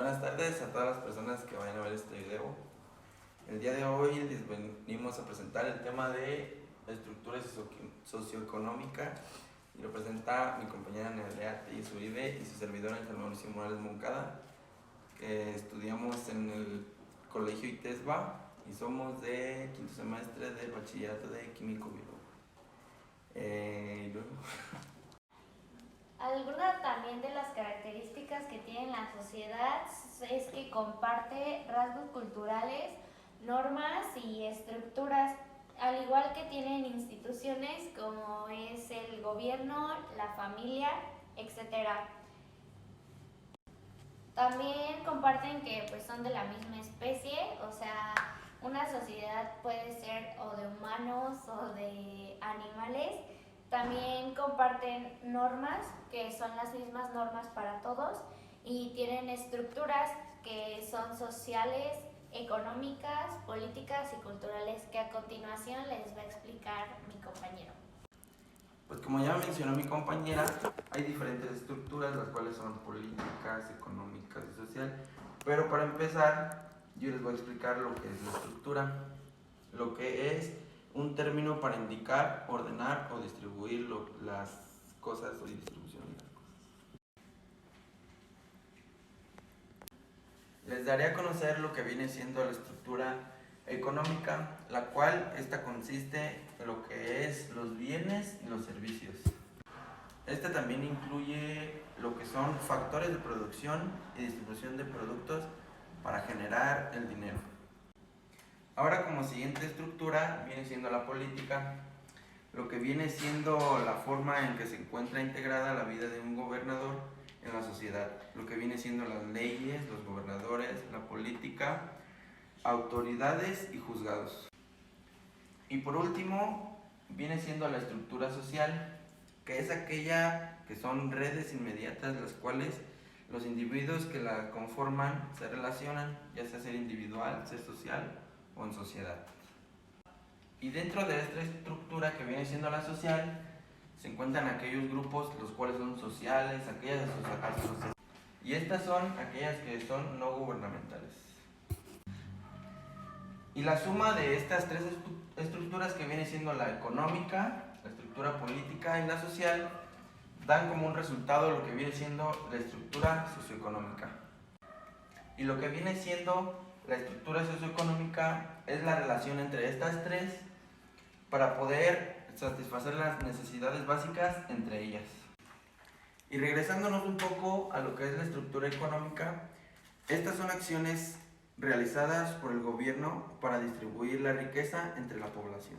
Buenas tardes a todas las personas que vayan a ver este video. El día de hoy les venimos a presentar el tema de estructura socioeconómica y lo presenta mi compañera Nerea Tellez Uribe y su servidor Ángel Mauricio Morales Moncada, que estudiamos en el Colegio ITESBA y somos de quinto semestre del Bachillerato de Químico Biólogo. Algunas también de las características que tiene la sociedad es que comparte rasgos culturales, normas y estructuras, al igual que tienen instituciones como es el gobierno, la familia, etc. También comparten que pues son de la misma especie, o sea, una sociedad puede ser o de humanos o de animales. También comparten normas, que son las mismas normas para todos, y tienen estructuras que son sociales, económicas, políticas y culturales, que a continuación les va a explicar mi compañero. Pues como ya mencionó mi compañera, hay diferentes estructuras, las cuales son políticas, económicas y social. Pero para empezar, yo les voy a explicar lo que es la estructura, lo que es un término para indicar, ordenar o distribuir las cosas o distribución de las cosas. Les daré a conocer lo que viene siendo la estructura económica, la cual esta consiste en lo que es los bienes y los servicios. Esta también incluye lo que son factores de producción y distribución de productos para generar el dinero. Ahora, como siguiente estructura viene siendo la política, lo que viene siendo la forma en que se encuentra integrada la vida de un gobernador en la sociedad, lo que viene siendo las leyes, los gobernadores, la política, autoridades y juzgados. Y por último viene siendo la estructura social, que es aquella que son redes inmediatas, las cuales los individuos que la conforman se relacionan, ya sea ser individual, ser social o en sociedad. Y dentro de esta estructura que viene siendo la social, se encuentran aquellos grupos los cuales son sociales, aquellas asociaciones, y estas son aquellas que son no gubernamentales. Y la suma de estas tres estructuras, que viene siendo la económica, la estructura política y la social, dan como un resultado lo que viene siendo la estructura socioeconómica. Y lo que viene siendo la estructura socioeconómica es la relación entre estas tres para poder satisfacer las necesidades básicas entre ellas. Y regresándonos un poco a lo que es la estructura económica, estas son acciones realizadas por el gobierno para distribuir la riqueza entre la población.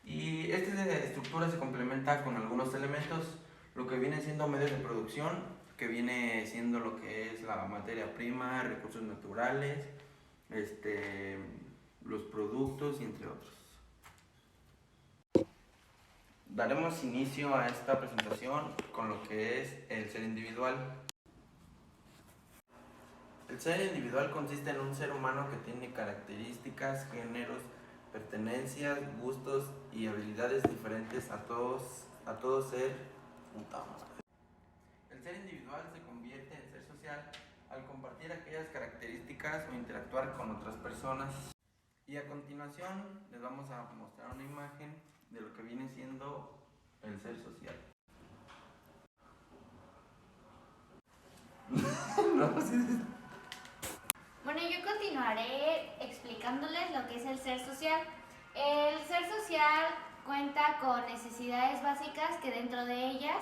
Y esta estructura se complementa con algunos elementos, lo que viene siendo medios de producción, que viene siendo lo que es la materia prima, recursos naturales, los productos y entre otros. Daremos inicio a esta presentación con lo que es el ser individual. El ser individual consiste en un ser humano que tiene características, géneros, pertenencias, gustos y habilidades diferentes a todo ser mutable. El ser individual se convierte en ser social al compartir aquellas características o interactuar con otras personas. Y a continuación les vamos a mostrar una imagen de lo que viene siendo el ser social. No, sí. Bueno, yo continuaré explicándoles lo que es el ser social. El ser social cuenta con necesidades básicas que dentro de ellas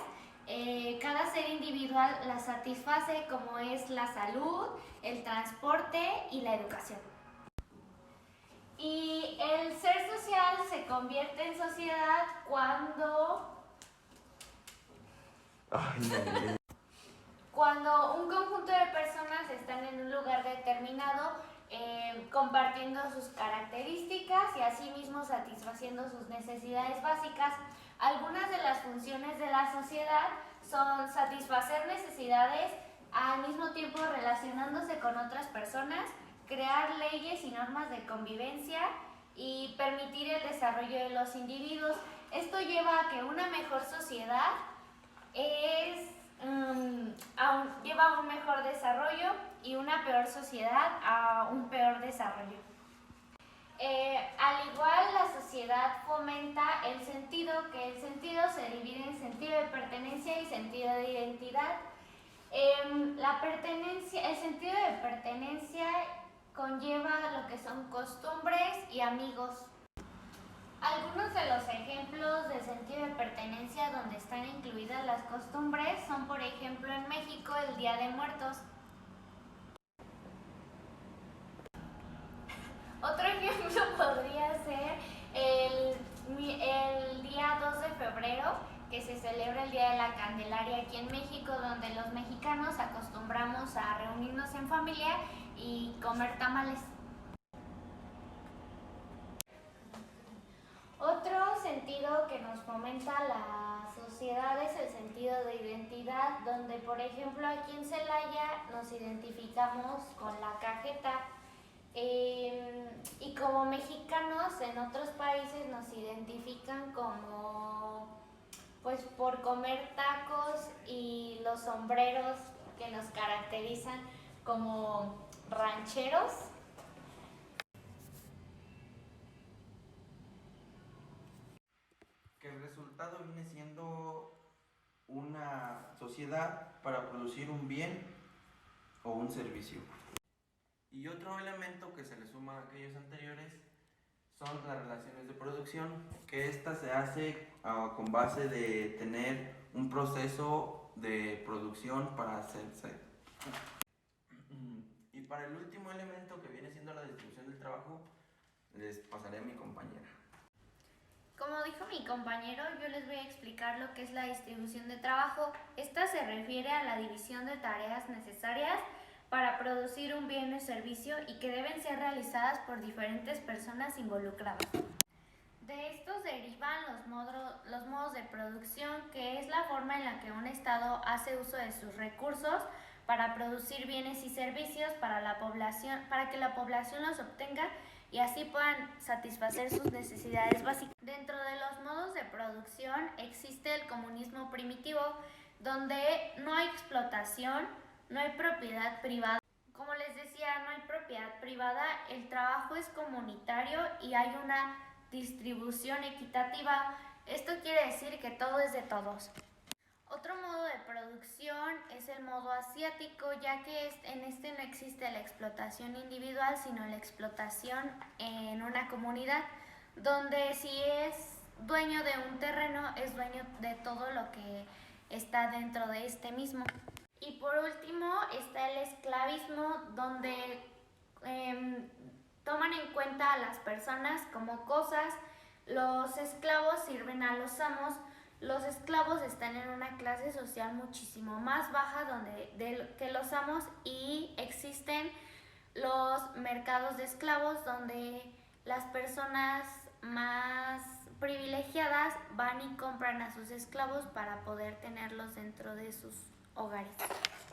cada ser individual las satisface, como es la salud, el transporte y la educación. Y el ser social se convierte en sociedad cuando un conjunto de personas están en un lugar determinado, compartiendo sus características y asimismo satisfaciendo sus necesidades básicas. Algunas de las funciones de la sociedad son satisfacer necesidades, al mismo tiempo relacionándose con otras personas, crear leyes y normas de convivencia y permitir el desarrollo de los individuos. Esto lleva a que una mejor sociedad es lleva a un mejor desarrollo y una peor sociedad a un peor desarrollo. Al igual, la sociedad fomenta el sentido, que el sentido se divide en sentido de pertenencia y sentido de identidad. El sentido de pertenencia conlleva lo que son costumbres y amigos. Algunos de los ejemplos de sentido de pertenencia donde están incluidas las costumbres son, por ejemplo, en México, el Día de Muertos. Otro ejemplo podría ser el día 2 de febrero, que se celebra el Día de la Candelaria aquí en México, donde los mexicanos acostumbramos a reunirnos en familia y comer tamales. Otro sentido que nos fomenta la sociedad es el sentido de identidad, donde, por ejemplo, aquí en Celaya nos identificamos con la cajeta. Y como mexicanos, en otros países nos identifican como, pues, por comer tacos y los sombreros que nos caracterizan como rancheros. Que el resultado viene siendo una sociedad para producir un bien o un servicio. Y otro elemento que se le suma a aquellos anteriores son las relaciones de producción, que esta se hace con base de tener un proceso de producción para hacerse. Y para el último elemento, que viene siendo la distribución del trabajo, les pasaré a mi compañera. Como dijo mi compañero, yo les voy a explicar lo que es la distribución de trabajo. Esta se refiere a la división de tareas necesarias para producir un bien o servicio y que deben ser realizadas por diferentes personas involucradas. De estos derivan los modos de producción, que es la forma en la que un Estado hace uso de sus recursos para producir bienes y servicios para que la población los obtenga y así puedan satisfacer sus necesidades básicas. Dentro de los modos de producción existe el comunismo primitivo, donde no hay explotación, no hay propiedad privada. Como les decía, no hay propiedad privada, el trabajo es comunitario y hay una distribución equitativa. Esto quiere decir que todo es de todos. Otro modo de producción es el modo asiático, ya que en este no existe la explotación individual, sino la explotación en una comunidad, donde si es dueño de un terreno, es dueño de todo lo que está dentro de este mismo. Y por último está el esclavismo, donde toman en cuenta a las personas como cosas. Los esclavos sirven a los amos. Los esclavos están en una clase social muchísimo más baja que los amos, y existen los mercados de esclavos, donde las personas más privilegiadas van y compran a sus esclavos para poder tenerlos dentro de sus hogares.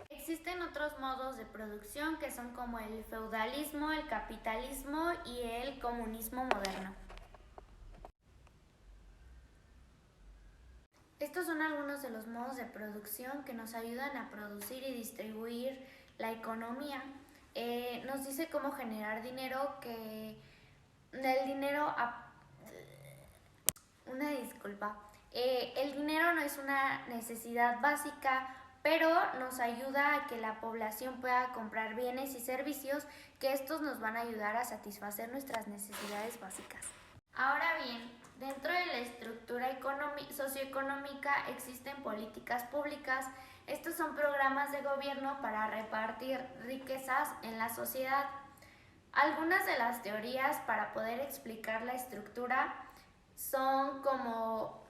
Existen otros modos de producción que son como el feudalismo, el capitalismo y el comunismo moderno. Estos son algunos de los modos de producción que nos ayudan a producir y distribuir la economía. Nos dice cómo generar dinero, que el dinero... el dinero no es una necesidad básica, pero nos ayuda a que la población pueda comprar bienes y servicios, que estos nos van a ayudar a satisfacer nuestras necesidades básicas. Ahora bien, dentro de la estructura socioeconómica existen políticas públicas. Estos son programas de gobierno para repartir riquezas en la sociedad. Algunas de las teorías para poder explicar la estructura son como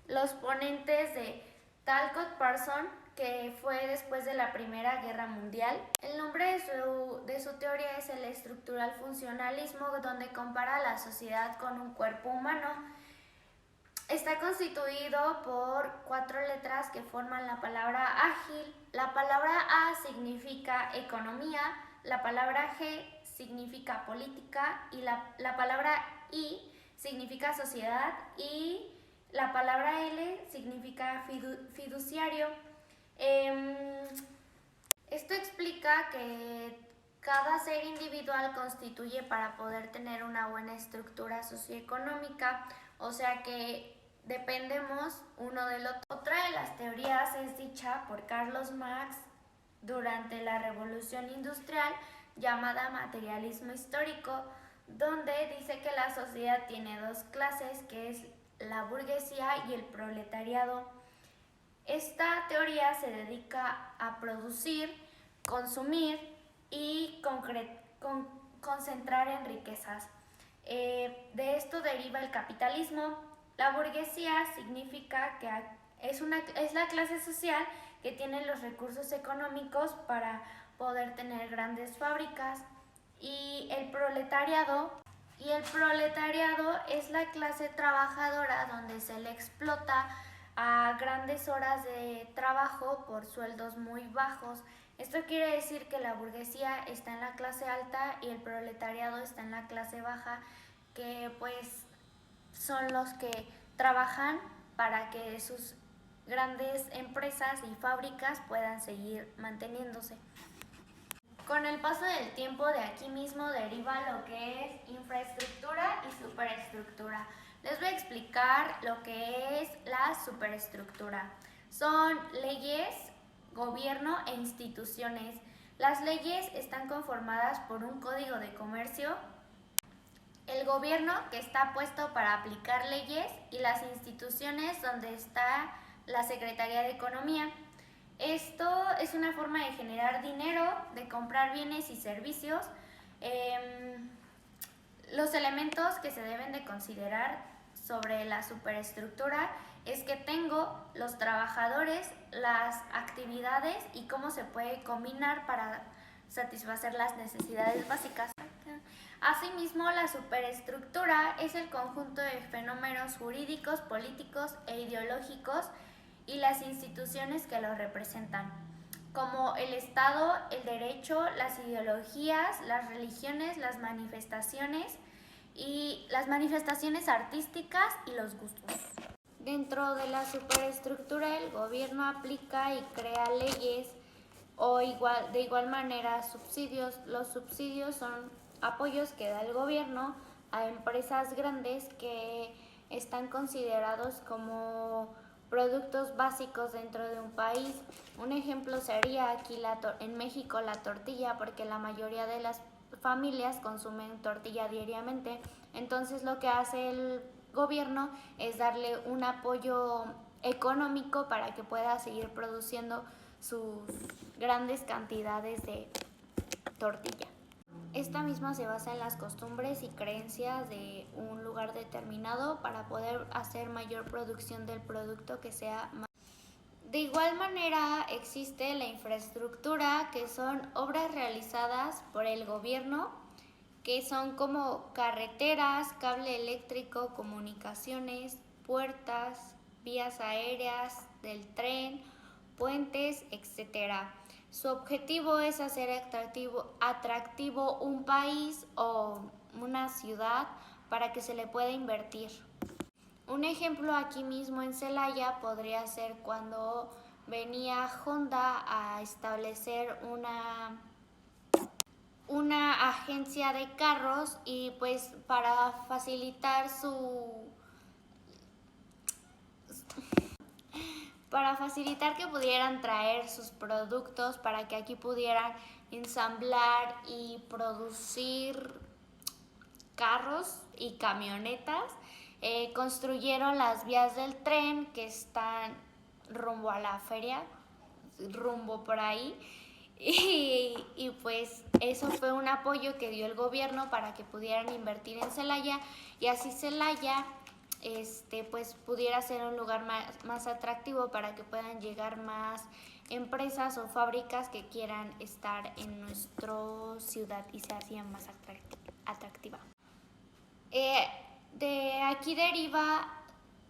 los ponentes de Talcott Parsons, que fue después de la Primera Guerra Mundial. El nombre de su teoría es el estructural funcionalismo, donde compara la sociedad con un cuerpo humano. Está constituido por 4 letras que forman la palabra ágil. La palabra A significa economía, la palabra G significa política y la palabra I significa sociedad y la palabra L significa fiduciario. Esto explica que cada ser individual constituye para poder tener una buena estructura socioeconómica, o sea que dependemos uno del otro. Otra de las teorías es dicha por Carlos Marx durante la Revolución Industrial, llamada materialismo histórico, donde dice que la sociedad tiene dos clases, que es la burguesía y el proletariado. Esta teoría se dedica a producir, consumir y concentrar en riquezas. De esto deriva el capitalismo. La burguesía significa que es la clase social que tiene los recursos económicos para poder tener grandes fábricas, y el proletariado es la clase trabajadora donde se le explota a grandes horas de trabajo por sueldos muy bajos. Esto quiere decir que la burguesía está en la clase alta y el proletariado está en la clase baja, que pues son los que trabajan para que sus grandes empresas y fábricas puedan seguir manteniéndose. Con el paso del tiempo, de aquí mismo deriva lo que es infraestructura y superestructura. Les voy a explicar lo que es la superestructura. Son leyes, gobierno e instituciones. Las leyes están conformadas por un código de comercio, el gobierno, que está puesto para aplicar leyes, y las instituciones, donde está la Secretaría de Economía. Esto es una forma de generar dinero, de comprar bienes y servicios. Los elementos que se deben de considerar sobre la superestructura es que tengo los trabajadores, las actividades y cómo se puede combinar para satisfacer las necesidades básicas. Asimismo, la superestructura es el conjunto de fenómenos jurídicos, políticos e ideológicos y las instituciones que lo representan, como el Estado, el derecho, las ideologías, las religiones, las manifestaciones artísticas y los gustos. Dentro de la superestructura, el gobierno aplica y crea leyes o de igual manera subsidios. Los subsidios son apoyos que da el gobierno a empresas grandes que están considerados como productos básicos dentro de un país. Un ejemplo sería aquí en México la tortilla, porque la mayoría de las familias consumen tortilla diariamente. Entonces lo que hace el gobierno es darle un apoyo económico para que pueda seguir produciendo sus grandes cantidades de tortilla. Esta misma se basa en las costumbres y creencias de un lugar determinado para poder hacer mayor producción del producto que sea más. De igual manera existe la infraestructura, que son obras realizadas por el gobierno, que son como carreteras, cable eléctrico, comunicaciones, puertas, vías aéreas del tren, puentes, etc. Su objetivo es hacer atractivo un país o una ciudad para que se le pueda invertir. Un ejemplo aquí mismo en Celaya podría ser cuando venía Honda a establecer una agencia de carros, y pues para facilitar que pudieran traer sus productos, para que aquí pudieran ensamblar y producir carros y camionetas, construyeron las vías del tren que están rumbo a la feria, rumbo por ahí, y pues eso fue un apoyo que dio el gobierno para que pudieran invertir en Celaya, y así Celaya pues pudiera ser un lugar más atractivo para que puedan llegar más empresas o fábricas que quieran estar en nuestra ciudad y se hacía más atractiva. De aquí deriva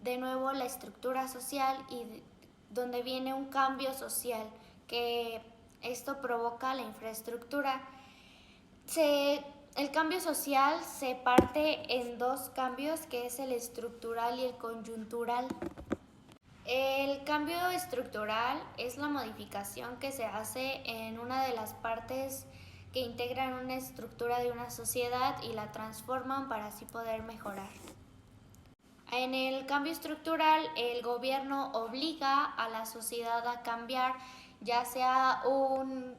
de nuevo la estructura social, y donde viene un cambio social, que esto provoca la infraestructura. El cambio social se parte en dos cambios, que es el estructural y el coyuntural. El cambio estructural es la modificación que se hace en una de las partes que integran una estructura de una sociedad y la transforman para así poder mejorar. En el cambio estructural, el gobierno obliga a la sociedad a cambiar, ya sea un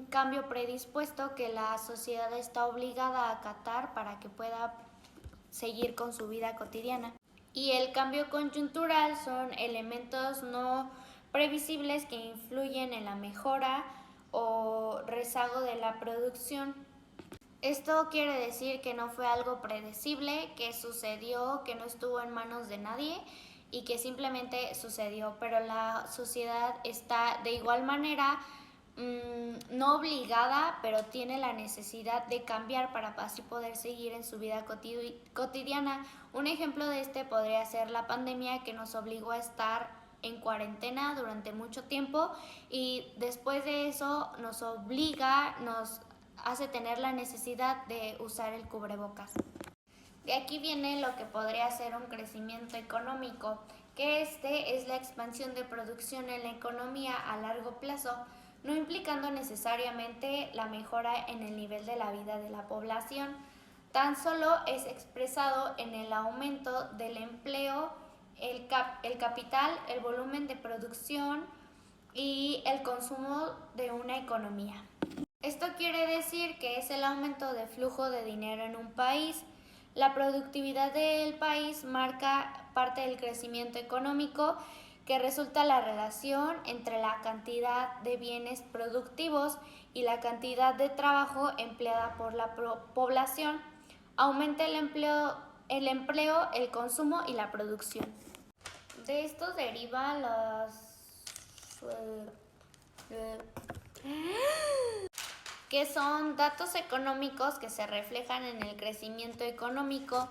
cambio predispuesto que la sociedad está obligada a acatar para que pueda seguir con su vida cotidiana. Y el cambio coyuntural son elementos no previsibles que influyen en la mejora o rezago de la producción. Esto quiere decir que no fue algo predecible, que sucedió, que no estuvo en manos de nadie y que simplemente sucedió, pero la sociedad está de igual manera no obligada, pero tiene la necesidad de cambiar para así poder seguir en su vida cotidiana. Un ejemplo de este podría ser la pandemia, que nos obligó a estar en cuarentena durante mucho tiempo y después de eso nos hace tener la necesidad de usar el cubrebocas. De aquí viene lo que podría ser un crecimiento económico, que es la expansión de producción en la economía a largo plazo, no implicando necesariamente la mejora en el nivel de la vida de la población. Tan solo es expresado en el aumento del empleo, el capital, el volumen de producción y el consumo de una economía. Esto quiere decir que es el aumento de flujo de dinero en un país. La productividad del país marca parte del crecimiento económico, que resulta la relación entre la cantidad de bienes productivos y la cantidad de trabajo empleada por la población. Aumenta el empleo, el consumo y la producción. De esto deriva que son datos económicos que se reflejan en el crecimiento económico.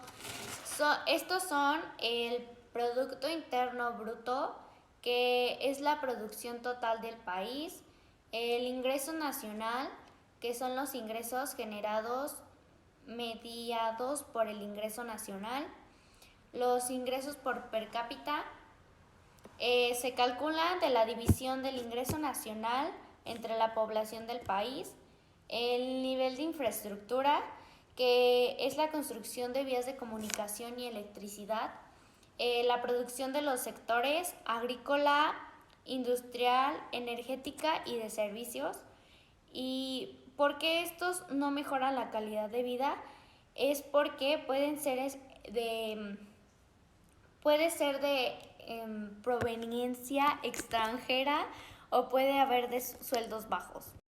Estos son el Producto Interno Bruto, que es la producción total del país, el ingreso nacional, que son los ingresos generados mediados por el ingreso nacional, los ingresos por per cápita, se calculan de la división del ingreso nacional entre la población del país, el nivel de infraestructura, que es la construcción de vías de comunicación y electricidad, la producción de los sectores agrícola, industrial, energética y de servicios. ¿Y por qué estos no mejoran la calidad de vida? Es porque puede ser de proveniencia extranjera o puede haber de sueldos bajos.